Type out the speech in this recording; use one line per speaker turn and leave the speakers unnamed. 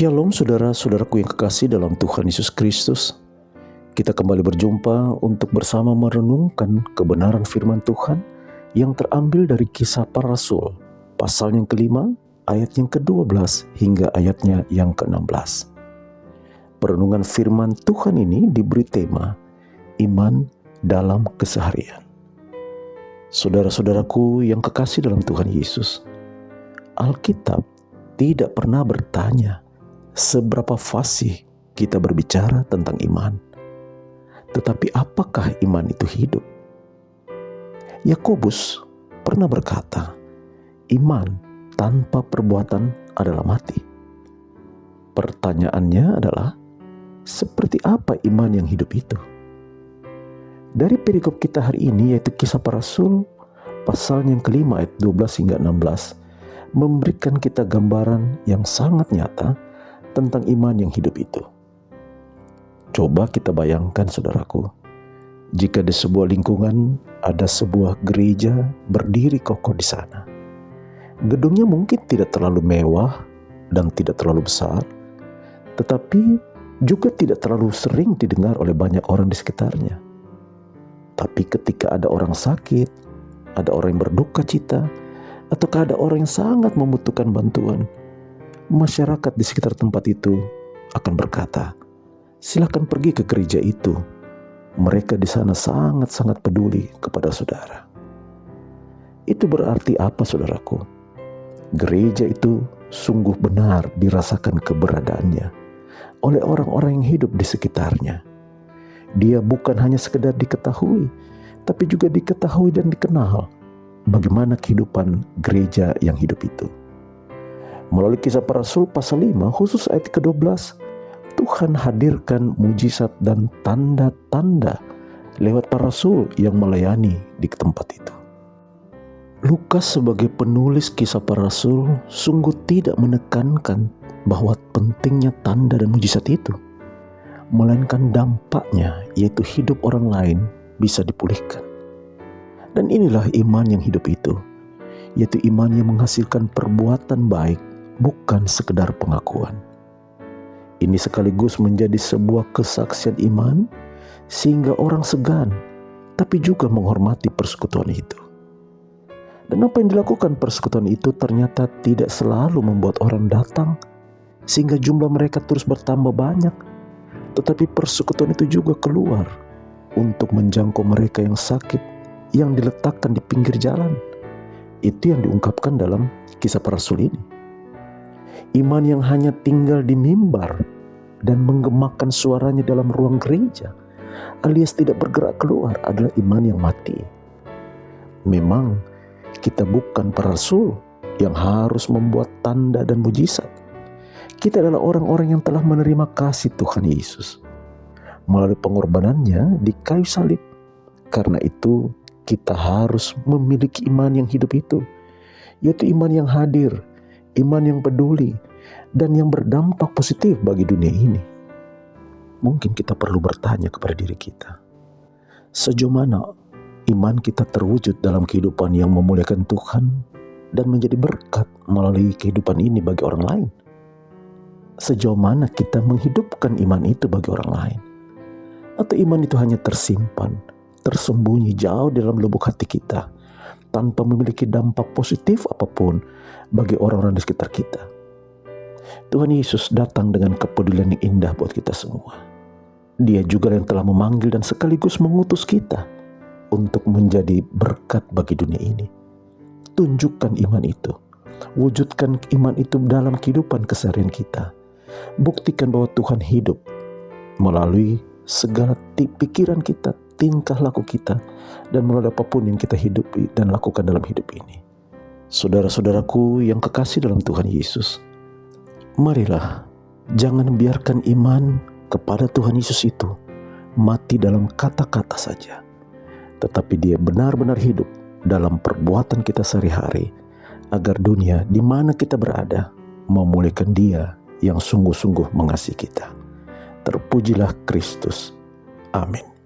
Shalom saudara-saudaraku yang kekasih dalam Tuhan Yesus Kristus. Kita kembali berjumpa untuk bersama merenungkan kebenaran firman Tuhan yang terambil dari Kisah Para Rasul, pasal yang ke-5, ayat yang ke-12 hingga ayatnya yang ke-16. Perenungan firman Tuhan ini diberi tema Iman dalam Keseharian. Saudara-saudaraku yang kekasih dalam Tuhan Yesus, Alkitab tidak pernah bertanya seberapa fasih kita berbicara tentang iman. Tetapi apakah iman itu hidup? Yakobus pernah berkata, iman tanpa perbuatan adalah mati. Pertanyaannya adalah, seperti apa iman yang hidup itu? Dari perikop kita hari ini, yaitu Kisah Para Rasul, pasal yang ke-5 ayat 12 hingga 16, memberikan kita gambaran yang sangat nyata tentang iman yang hidup itu. Coba kita bayangkan saudaraku, jika di sebuah lingkungan ada sebuah gereja berdiri kokoh di sana. Gedungnya mungkin tidak terlalu mewah dan tidak terlalu besar, tetapi juga tidak terlalu sering didengar oleh banyak orang di sekitarnya. Tapi ketika ada orang sakit, ada orang yang berduka cita, ataukah ada orang yang sangat membutuhkan bantuan, masyarakat di sekitar tempat itu akan berkata, silakan pergi ke gereja itu. Mereka di sana sangat-sangat peduli kepada saudara. Itu berarti apa saudaraku? Gereja itu sungguh benar dirasakan keberadaannya oleh orang-orang yang hidup di sekitarnya. Dia bukan hanya sekedar diketahui, tapi juga diketahui dan dikenal bagaimana kehidupan gereja yang hidup itu. Melalui Kisah Para Rasul pasal 5, khusus ayat ke-12, Tuhan hadirkan mujizat dan tanda-tanda lewat para rasul yang melayani di tempat itu. Lukas sebagai penulis Kisah Para Rasul sungguh tidak menekankan bahwa pentingnya tanda dan mujizat itu, melainkan dampaknya, yaitu hidup orang lain bisa dipulihkan. Dan inilah iman yang hidup itu, yaitu iman yang menghasilkan perbuatan baik, bukan sekedar pengakuan. Ini sekaligus menjadi sebuah kesaksian iman, sehingga orang segan, tapi juga menghormati persekutuan itu. Dan apa yang dilakukan persekutuan itu ternyata tidak selalu membuat orang datang, sehingga jumlah mereka terus bertambah banyak, tetapi persekutuan itu juga keluar untuk menjangkau mereka yang sakit, yang diletakkan di pinggir jalan. Itu yang diungkapkan dalam Kisah Para Rasul ini. Iman yang hanya tinggal di mimbar dan menggemakan suaranya dalam ruang gereja, alias tidak bergerak keluar, adalah iman yang mati. Memang kita bukan para rasul yang harus membuat tanda dan mujizat. Kita adalah orang-orang yang telah menerima kasih Tuhan Yesus melalui pengorbanannya di kayu salib. Karena itu kita harus memiliki iman yang hidup itu, yaitu iman yang hadir, iman yang peduli, dan yang berdampak positif bagi dunia ini. Mungkin kita perlu bertanya kepada diri kita, sejauh mana iman kita terwujud dalam kehidupan yang memuliakan Tuhan dan menjadi berkat melalui kehidupan ini bagi orang lain? Sejauh mana kita menghidupkan iman itu bagi orang lain? Atau iman itu hanya tersimpan, tersembunyi jauh dalam lubuk hati kita, tanpa memiliki dampak positif apapun bagi orang-orang di sekitar kita? Tuhan Yesus datang dengan kepedulian yang indah buat kita semua. Dia juga yang telah memanggil dan sekaligus mengutus kita untuk menjadi berkat bagi dunia ini. Tunjukkan iman itu, wujudkan iman itu dalam kehidupan keseharian kita. Buktikan bahwa Tuhan hidup melalui segala pikiran kita, tingkah laku kita, dan melalui apapun yang kita hidupi dan lakukan dalam hidup ini. Saudara-saudaraku yang kekasih dalam Tuhan Yesus, marilah jangan biarkan iman kepada Tuhan Yesus itu mati dalam kata-kata saja, tetapi dia benar-benar hidup dalam perbuatan kita sehari-hari, agar dunia di mana kita berada memuliakan Dia yang sungguh-sungguh mengasihi kita. Terpujilah Kristus. Amin.